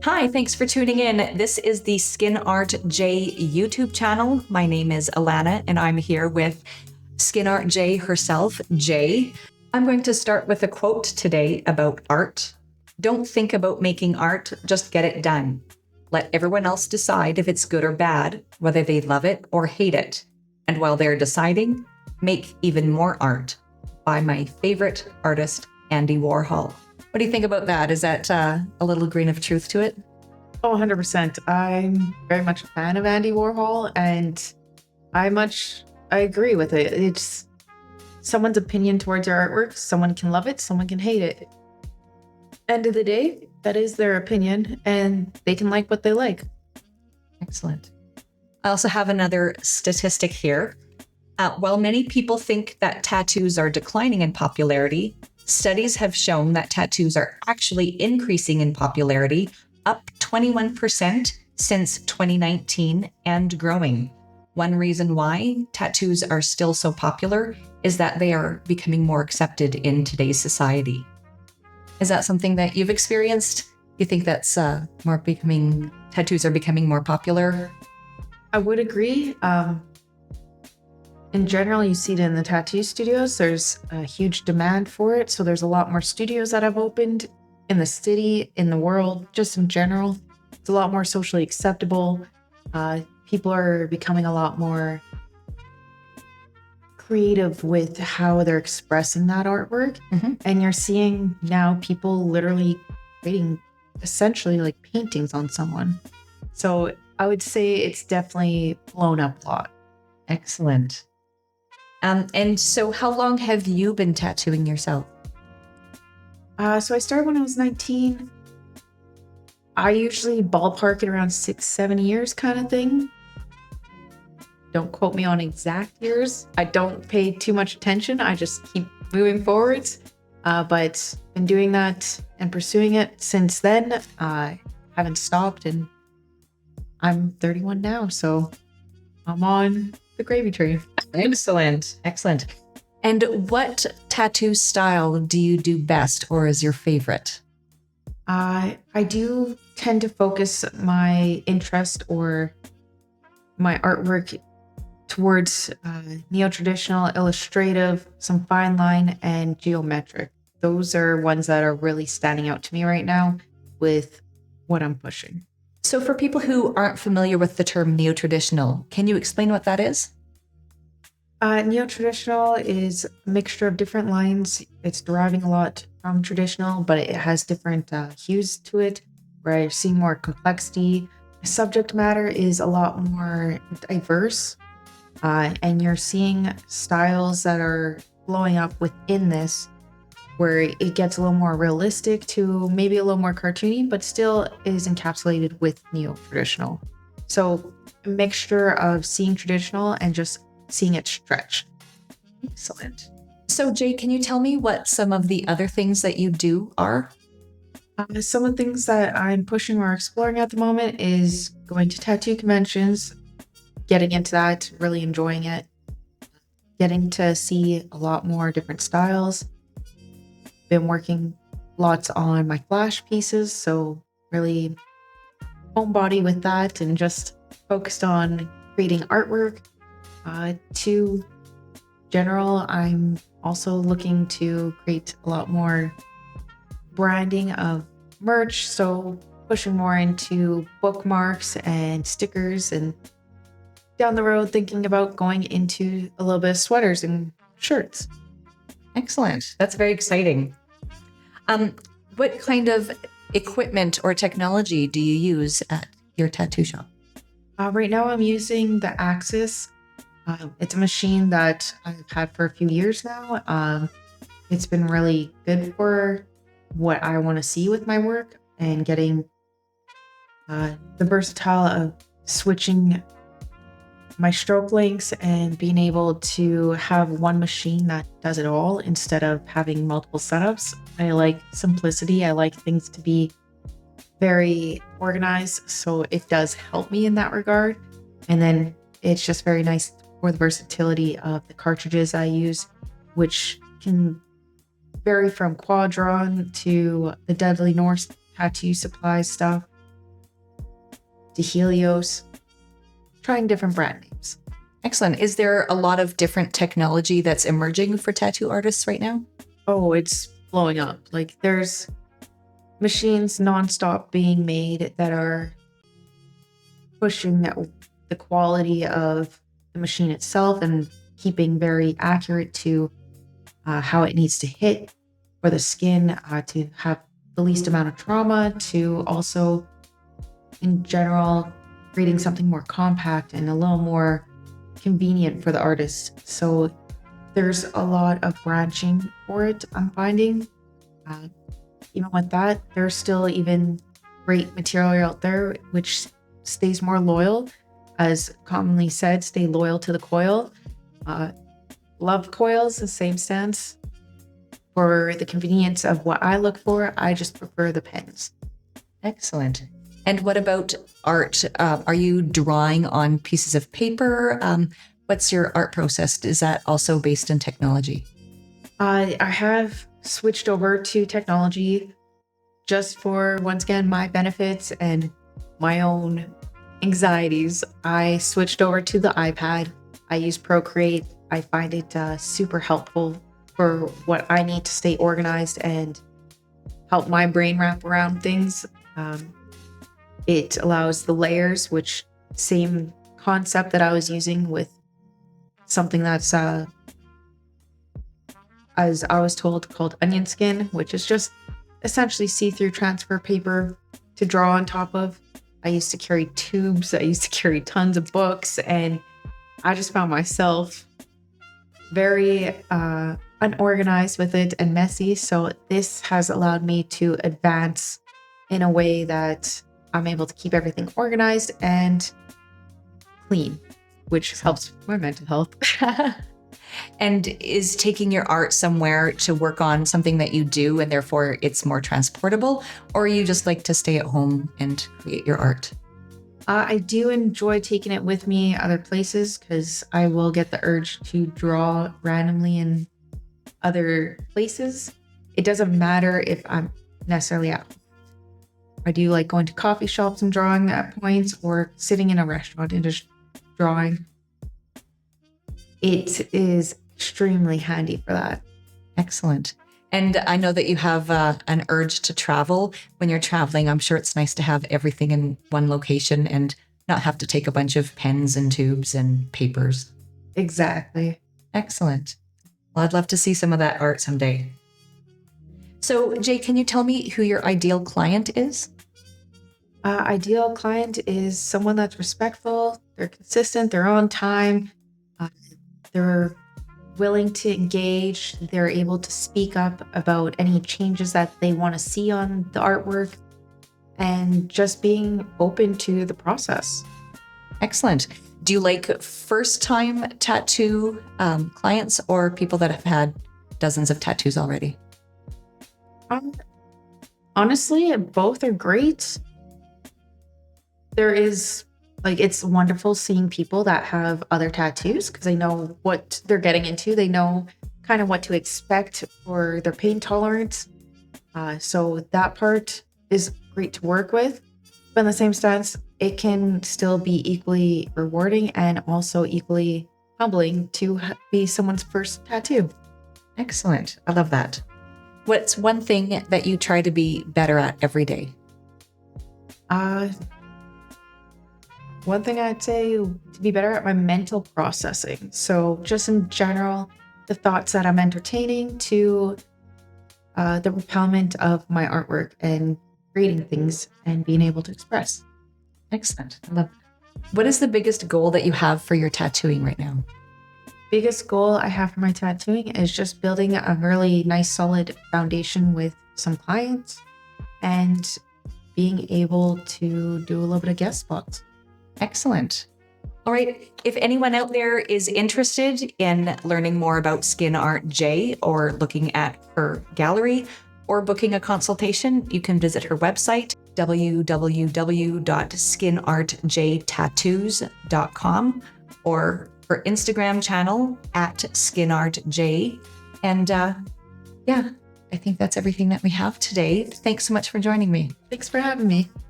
Hi, thanks for tuning in. This is the SkinArtJ YouTube channel. My name is Alana, and I'm here with SkinArtJ herself, Jay. I'm going to start with a quote today about art. Don't think about making art, just get it done. Let everyone else decide if it's good or bad, whether they love it or hate it. And while they're deciding, make even more art. By my favorite artist, Andy Warhol. What do you think about that? Is that a little grain of truth to it? Oh, 100%. I'm very much a fan of Andy Warhol, and I agree with it. It's someone's opinion towards your artwork. Someone can love it, someone can hate it. End of the day, that is their opinion, and they can like what they like. Excellent. I also have another statistic here. While many people think that tattoos are declining in popularity, studies have shown that tattoos are actually increasing in popularity, up 21% since 2019 and growing. One reason why tattoos are still so popular is that they are becoming more accepted in today's society. Is that something that you've experienced? You think that's tattoos are becoming more popular? I would agree. In general, you see it in the tattoo studios. There's a huge demand for it. So there's a lot more studios that have opened in the city, in the world, just in general. It's a lot more socially acceptable. People are becoming a lot more creative with how they're expressing that artwork. Mm-hmm. And you're seeing now people literally creating essentially like paintings on someone. So I would say it's definitely blown up a lot. Excellent. And so how long have you been tattooing yourself? So I started when I was 19. I usually ballpark it around 6-7 years kind of thing. Don't quote me on exact years. I don't pay too much attention. I just keep moving forwards. But been doing that and pursuing it since then. I haven't stopped, and I'm 31 now, so I'm on the gravy train. Excellent. Excellent. And what tattoo style do you do best or is your favorite? I do tend to focus my interest or my artwork towards neo-traditional, illustrative, some fine line, and geometric. Those are ones that are really standing out to me right now with what I'm pushing. So for people who aren't familiar with the term neo-traditional, can you explain what that is? Neo-traditional is a mixture of different lines. It's deriving a lot from traditional, but it has different hues to it, where you're seeing more complexity. The subject matter is a lot more diverse, and you're seeing styles that are blowing up within this, where it gets a little more realistic to maybe a little more cartoony, but still is encapsulated with neo-traditional. So a mixture of seeing traditional and just seeing it stretch. Excellent. So Jay, can you tell me what some of the other things that you do are? Some of the things that I'm pushing or exploring at the moment is going to tattoo conventions, getting into that, really enjoying it, getting to see a lot more different styles. Been working lots on my flash pieces, so really homebody with that and just focused on creating artwork. To general, I'm also looking to create a lot more branding of merch, so pushing more into bookmarks and stickers, and down the road thinking about going into a little bit of sweaters and shirts. Excellent. That's very exciting. What kind of equipment or technology do you use at your tattoo shop? Right now I'm using the Axis. It's a machine that I've had for a few years now. It's been really good for what I want to see with my work and getting the versatile of switching my stroke lengths and being able to have one machine that does it all instead of having multiple setups. I like simplicity. I like things to be very organized, so it does help me in that regard. And then it's just very nice for the versatility of the cartridges I use, which can vary from Quadron to the Deadly Norse tattoo supply stuff. to Helios, trying different brand names. Excellent. Is there a lot of different technology that's emerging for tattoo artists right now? Oh, it's blowing up. Like there's machines nonstop being made that are pushing the quality of the machine itself and keeping very accurate to how it needs to hit for the skin to have the least amount of trauma, to also in general creating something more compact and a little more convenient for the artist. So there's a lot of branching for it, I'm finding. Even with that, there's still even great material out there which stays more loyal. As commonly said, stay loyal to the coil. Love coils, the same stance. For the convenience of what I look for, I just prefer the pens. Excellent. And what about art? Are you drawing on pieces of paper? What's your art process? Is that also based in technology? I have switched over to technology just for, once again, my benefits and my own anxieties. I switched over to the iPad. I use Procreate. I find it super helpful for what I need to stay organized and help my brain wrap around things. It allows the layers, which same concept that I was using with something that's, as I was told, called onion skin, which is just essentially see-through transfer paper to draw on top of. I used to carry tubes. I used to carry tons of books, and I just found myself very unorganized with it and messy. So this has allowed me to advance in a way that I'm able to keep everything organized and clean, which helps my mental health. And is taking your art somewhere to work on something that you do and therefore it's more transportable? Or you just like to stay at home and create your art? I do enjoy taking it with me other places because I will get the urge to draw randomly in other places. It doesn't matter if I'm necessarily at home. I do like going to coffee shops and drawing at points, or sitting in a restaurant and just drawing. It is extremely handy for that. Excellent. And I know that you have an urge to travel. When you're traveling, I'm sure it's nice to have everything in one location and not have to take a bunch of pens and tubes and papers. Exactly. Excellent. Well, I'd love to see some of that art someday. So, Jay, can you tell me who your ideal client is? Ideal client is someone that's respectful, they're consistent, they're on time, they're willing to engage, they're able to speak up about any changes that they want to see on the artwork, and just being open to the process. Excellent. Do you like first-time tattoo clients or people that have had dozens of tattoos already? Honestly, both are great. There is, like, it's wonderful seeing people that have other tattoos because they know what they're getting into. They know kind of what to expect for their pain tolerance. So that part is great to work with. But in the same sense, it can still be equally rewarding and also equally humbling to be someone's first tattoo. Excellent. I love that. What's one thing that you try to be better at every day? One thing I'd say to be better at my mental processing. So just in general, the thoughts that I'm entertaining to the repellment of my artwork and creating things and being able to express. Excellent. I love that. What is the biggest goal that you have for your tattooing right now? Biggest goal I have for my tattooing is just building a really nice solid foundation with some clients and being able to do a little bit of guest spots. Excellent. All right. If anyone out there is interested in learning more about SkinArtJ or looking at her gallery or booking a consultation, you can visit her website, www.skinartjtattoos.com, or her Instagram channel @SkinArtJ. And yeah, I think that's everything that we have today. Thanks so much for joining me. Thanks for having me.